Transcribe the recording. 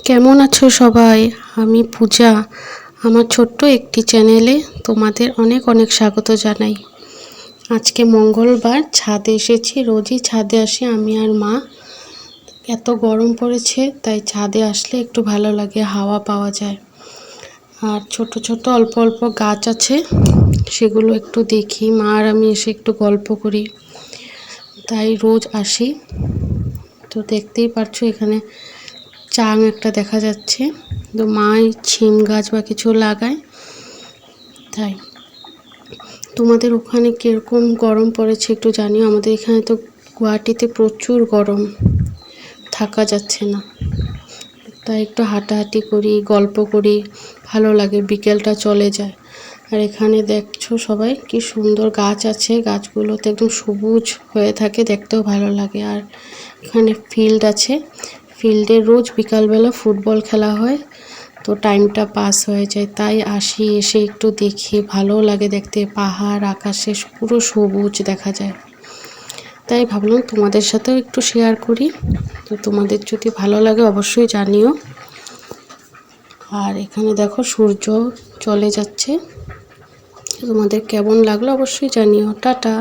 কেমন আছো সবাই? আমি পূজা। আমার ছোট্ট একটি চ্যানেলে তোমাদের অনেক অনেক স্বাগত জানাই। আজকে মঙ্গলবার ছাদে এসেছি। রোজই ছাদে আসি আমি আর মা। এত গরম পড়েছে তাই ছাদে আসলে একটু ভালো লাগে, হাওয়া পাওয়া যায়। আর ছোট ছোট অল্প অল্প গাছ আছে, সেগুলো একটু দেখি। মা আর আমি এসে একটু গল্প করি, তাই রোজ আসি। তো দেখতেই পারছো এখানে চাং একটা দেখা যাচ্ছে। তো মাই ছিম গাছ বা কিছু লাগায়। তাই তোমাদের ওখানে কীরকম গরম পড়েছে একটু জানিও। আমাদের এখানে তো গুয়াহাটিতে প্রচুর গরম, থাকা যাচ্ছে না। তাই একটু হাঁটাহাঁটি করি, গল্প করি, ভালো লাগে, বিকেলটা চলে যায়। আর এখানে দেখছো সবাই কি সুন্দর গাছ আছে, গাছগুলোতে একদম সবুজ হয়ে থাকে, দেখতেও ভালো লাগে। আর এখানে ফিল্ড আছে, ফিল্ডে রোজ বিকালবেলা ফুটবল খেলা হয়, তো টাইমটা পাস হয়ে যায়। তাই আসি, এসে একটু দেখি, ভালো লাগে দেখতে। পাহাড়, আকাশে পুরো সবুজ দেখা যায়। তাই ভাবলাম তোমাদের সাথেও একটু শেয়ার করি। তো তোমাদের যদি ভালো লাগে অবশ্যই জানিও। আর এখানে দেখো সূর্য চলে যাচ্ছে। তোমাদের কেমন লাগলো অবশ্যই জানিও। টাটা।